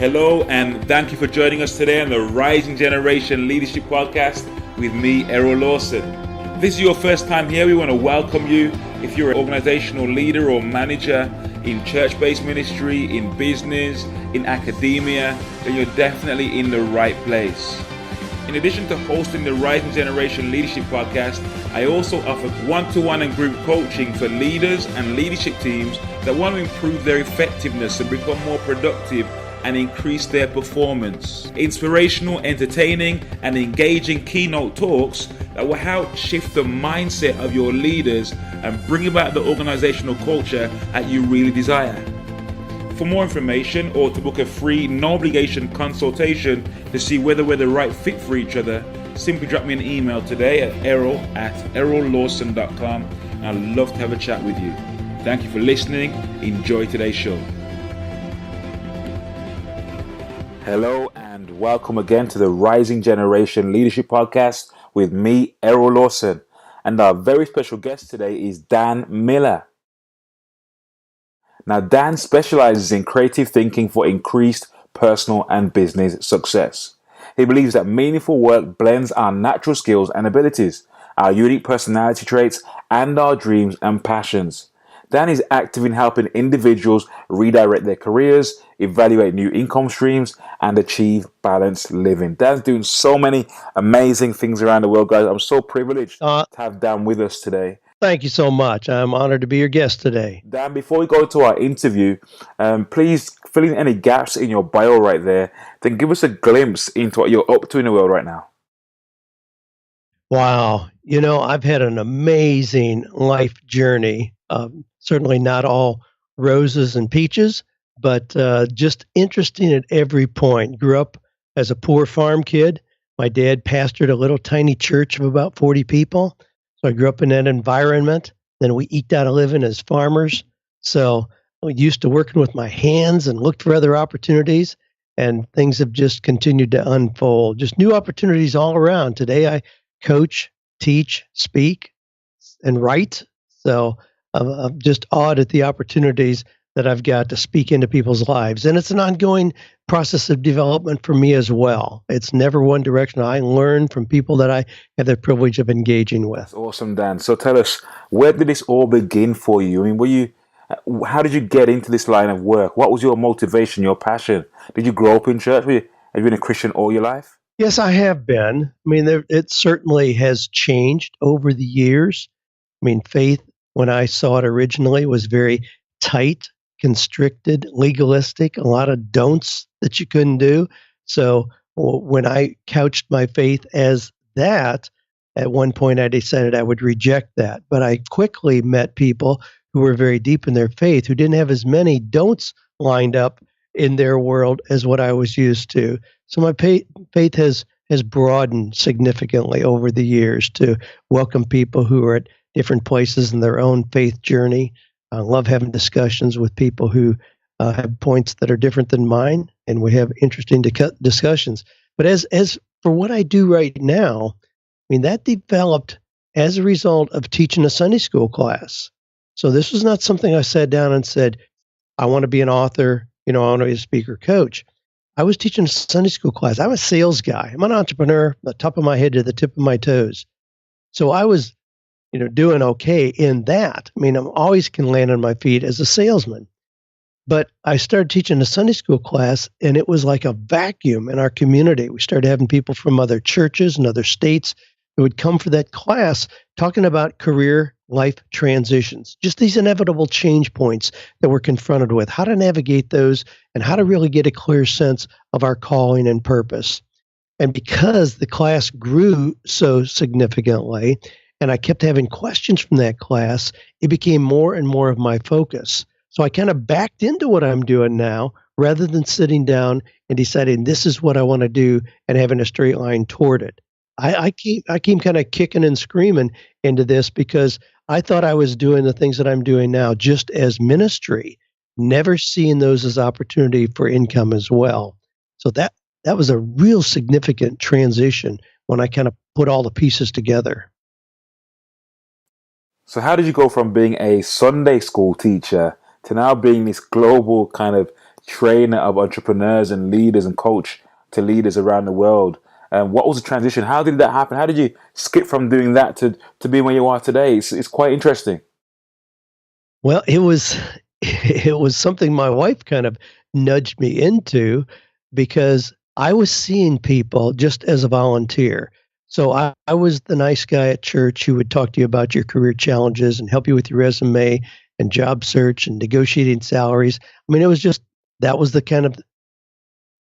Hello, and thank you for joining us today on the Rising Generation Leadership Podcast with me, Errol Lawson. If this is your first time here, we want to welcome you. If you're an organizational leader or manager in church-based ministry, in business, in academia, then you're definitely in the right place. In addition to hosting the Rising Generation Leadership Podcast, I also offer one-to-one and group coaching for leaders and leadership teams that want to improve their effectiveness and become more productive and increase their performance. Inspirational, entertaining, and engaging keynote talks that will help shift the mindset of your leaders and bring about the organizational culture that you really desire. For more information or to book a free, no obligation consultation to see whether we're the right fit for each other, simply drop me an email today at errol@errollawson.com, and I'd love to have a chat with you. Thank you for listening. Enjoy today's show. Hello and welcome again to the Rising Generation Leadership Podcast with me, Errol Lawson. And our very special guest today is Dan Miller. Now, Dan specializes in creative thinking for increased personal and business success. He believes that meaningful work blends our natural skills and abilities, our unique personality traits, and our dreams and passions. Dan is active in helping individuals redirect their careers, evaluate new income streams, and achieve balanced living. Dan's doing so many amazing things around the world, guys. I'm so privileged to have Dan with us today. Thank you so much. I'm honored to be your guest today. Dan, before we go to our interview, please fill in any gaps in your bio right there. Then give us a glimpse into what you're up to in the world right now. Wow. I've had an amazing life journey. Certainly not all roses and peaches, but just interesting at every point. Grew up as a poor farm kid. My dad pastored a little tiny church of about 40 people. So I grew up in that environment. Then we eked out a living as farmers. So I used to working with my hands and looked for other opportunities. And things have just continued to unfold. Just new opportunities all around. Today I coach, teach, speak, and write. So I'm just awed at the opportunities that I've got to speak into people's lives. And it's an ongoing process of development for me as well. It's never one direction. I learn from people that I have the privilege of engaging with. That's awesome, Dan. So tell us, where did this all begin for you? I mean, how did you get into this line of work? What was your motivation, your passion? Did you grow up in church? Have you been a Christian all your life? Yes, I have been. I mean, it certainly has changed over the years. I mean, faith, when I saw it originally, was very tight, constricted, legalistic, a lot of don'ts that you couldn't do. So when I couched my faith as that, at one point I decided I would reject that. But I quickly met people who were very deep in their faith, who didn't have as many don'ts lined up in their world as what I was used to. So my faith has broadened significantly over the years to welcome people who are at different places in their own faith journey. I love having discussions with people who have points that are different than mine, and we have interesting discussions. But as for what I do right now, I mean, that developed as a result of teaching a Sunday school class. So this was not something I sat down and said, I want to be an author, I want to be a speaker coach. I was teaching a Sunday school class. I'm a sales guy. I'm an entrepreneur, from the top of my head to the tip of my toes. So I was doing okay in that. I mean, I always can land on my feet as a salesman. But I started teaching a Sunday school class, and it was like a vacuum in our community. We started having people from other churches and other states who would come for that class talking about career life transitions, just these inevitable change points that we're confronted with, how to navigate those, and how to really get a clear sense of our calling and purpose. And because the class grew so significantly, and I kept having questions from that class, it became more and more of my focus. So I kind of backed into what I'm doing now rather than sitting down and deciding this is what I want to do and having a straight line toward it. I came kind of kicking and screaming into this because I thought I was doing the things that I'm doing now just as ministry, never seeing those as opportunity for income as well. So that was a real significant transition when I kind of put all the pieces together. So how did you go from being a Sunday school teacher to now being this global kind of trainer of entrepreneurs and leaders and coach to leaders around the world. What was the transition? How did that happen? How did you skip from doing that to being where you are today? It's quite interesting. Well, it was it was something my wife kind of nudged me into because I was seeing people just as a volunteer. So I was the nice guy at church who would talk to you about your career challenges and help you with your resume and job search and negotiating salaries. I mean, it was just that was the kind of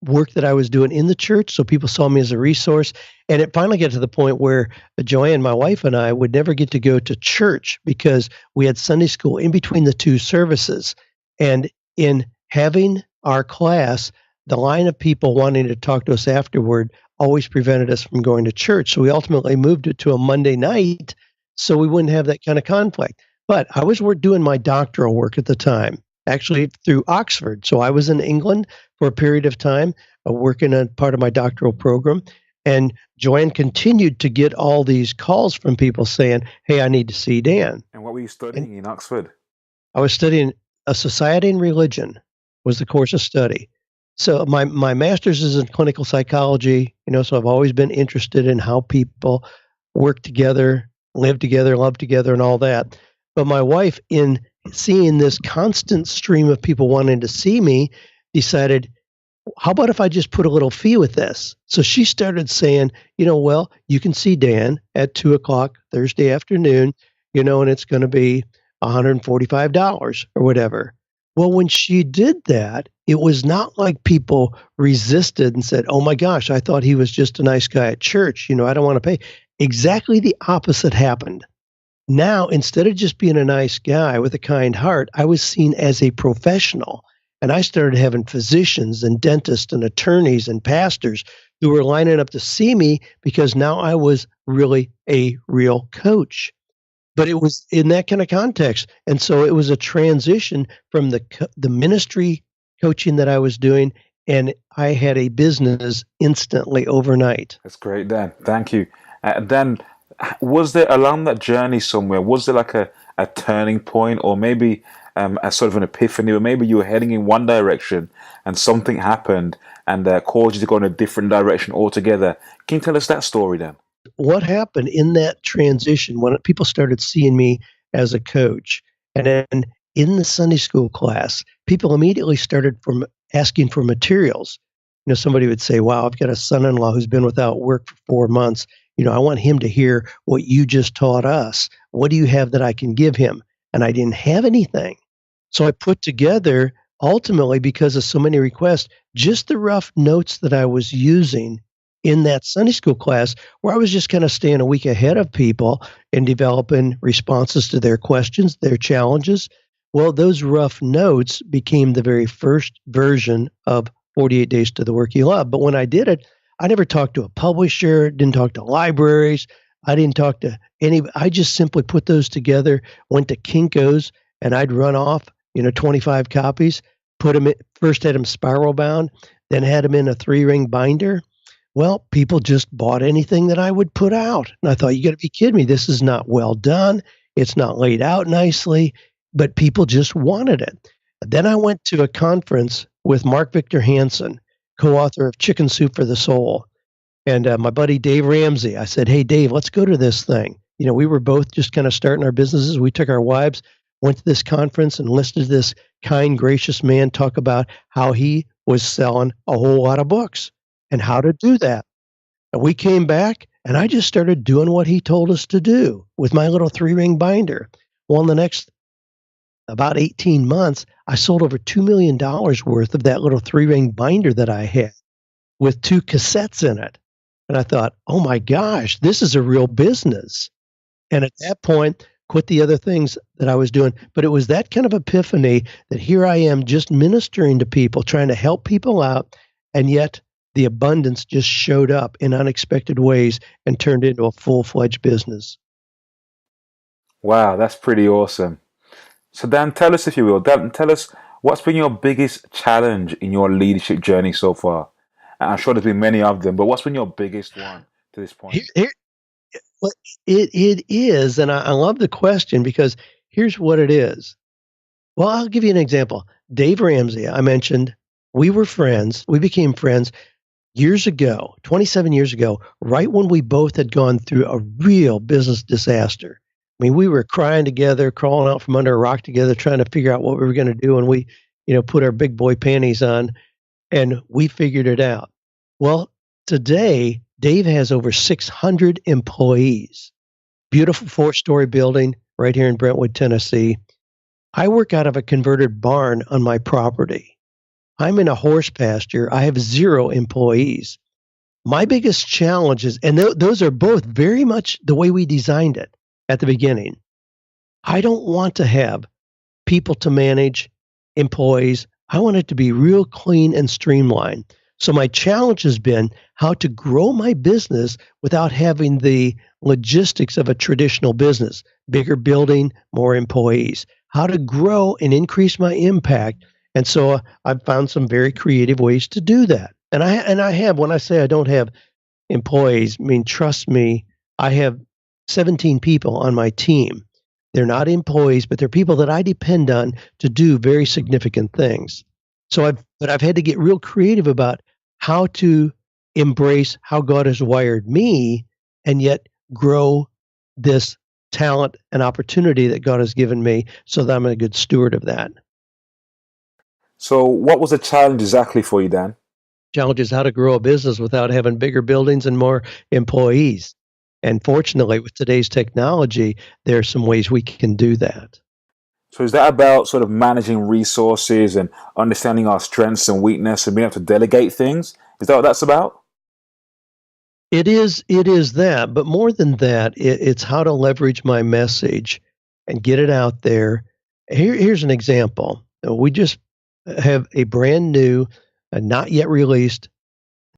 work that I was doing in the church, so people saw me as a resource. And it finally got to the point where Joanne, my wife, and I would never get to go to church because we had Sunday school in between the two services. And in having our class, the line of people wanting to talk to us afterward always prevented us from going to church. So we ultimately moved it to a Monday night so we wouldn't have that kind of conflict. But I was doing my doctoral work at the time, actually through Oxford. So I was in England for a period of time, working on part of my doctoral program. And Joanne continued to get all these calls from people saying, "Hey, I need to see Dan." And what were you And studying in Oxford? I was studying a society and religion was the course of study. So my master's is in clinical psychology, so I've always been interested in how people work together, live together, love together, and all that. But my wife, in seeing this constant stream of people wanting to see me, decided, how about if I just put a little fee with this? So she started saying, well, you can see Dan at 2 o'clock Thursday afternoon, and it's going to be $145 or whatever. Well, when she did that, it was not like people resisted and said, "Oh my gosh, I thought he was just a nice guy at church. I don't want to pay." Exactly the opposite happened. Now, instead of just being a nice guy with a kind heart, I was seen as a professional. And I started having physicians and dentists and attorneys and pastors who were lining up to see me because now I was really a real coach. But it was in that kind of context. And so it was a transition from the ministry coaching that I was doing, and I had a business instantly overnight. That's great, Dan. Thank you. Dan, was there along that journey somewhere, was there like a turning point or maybe a sort of an epiphany, or maybe you were heading in one direction and something happened and caused you to go in a different direction altogether? Can you tell us that story, Dan? What happened in that transition when people started seeing me as a coach, and then in the Sunday school class, people immediately started from asking for materials. Somebody would say, "Wow, I've got a son-in-law who's been without work for 4 months. I want him to hear what you just taught us. What do you have that I can give him?" And I didn't have anything. So I put together, ultimately, because of so many requests, just the rough notes that I was using in that Sunday school class, where I was just kind of staying a week ahead of people and developing responses to their questions, their challenges. Well, those rough notes became the very first version of 48 Days to the Work You Love. But when I did it, I never talked to a publisher, didn't talk to libraries, I didn't talk to any. I just simply put those together, went to Kinko's, and I'd run off, 25 copies, put them in, first had them spiral bound, then had them in a 3-ring binder. Well, people just bought anything that I would put out. And I thought, you got to be kidding me. This is not well done. It's not laid out nicely, but people just wanted it. Then I went to a conference with Mark Victor Hansen, co-author of Chicken Soup for the Soul, and my buddy Dave Ramsey. I said, "Hey, Dave, let's go to this thing." We were both just kind of starting our businesses. We took our wives, went to this conference, and listened to this kind, gracious man talk about how he was selling a whole lot of books and how to do that. And we came back, and I just started doing what he told us to do with my little 3-ring binder. Well, in the next about 18 months, I sold over $2 million worth of that little 3-ring binder that I had with 2 cassettes in it. And I thought, oh my gosh, this is a real business. And at that point, quit the other things that I was doing. But it was that kind of epiphany that here I am just ministering to people, trying to help people out, and yet the abundance just showed up in unexpected ways and turned into a full-fledged business. Wow, that's pretty awesome. So Dan, tell us, if you will, Dan, tell us what's been your biggest challenge in your leadership journey so far? And I'm sure there's been many of them, but what's been your biggest one to this Here, point? here well, it is, and I love the question because here's what it is. Well, I'll give you an example. Dave Ramsey, I mentioned, We were friends. We became friends years ago, 27 years ago, right when we both had gone through a real business disaster. I mean, we were crying together, crawling out from under a rock together, trying to figure out what we were going to do. And we, put our big boy panties on and we figured it out. Well, today, Dave has over 600 employees, beautiful 4-story building right here in Brentwood, Tennessee. I work out of a converted barn on my property. I'm in a horse pasture. I have 0 employees. My biggest challenge is, and those are both very much the way we designed it at the beginning. I don't want to have people to manage, employees. I want it to be real clean and streamlined. So my challenge has been how to grow my business without having the logistics of a traditional business, bigger building, more employees, how to grow and increase my impact. And so I've found some very creative ways to do that. And I have, when I say I don't have employees, I mean, trust me, I have 17 people on my team. They're not employees, but they're people that I depend on to do very significant things. But I've had to get real creative about how to embrace how God has wired me and yet grow this talent and opportunity that God has given me so that I'm a good steward of that. So what was the challenge exactly for you, Dan? Challenge is how to grow a business without having bigger buildings and more employees. And fortunately, with today's technology, there are some ways we can do that. So is that about sort of managing resources and understanding our strengths and weakness and being able to delegate things? Is that what that's about? It is that, but more than that, it's how to leverage my message and get it out there. Here's an example. We just have a brand new, not yet released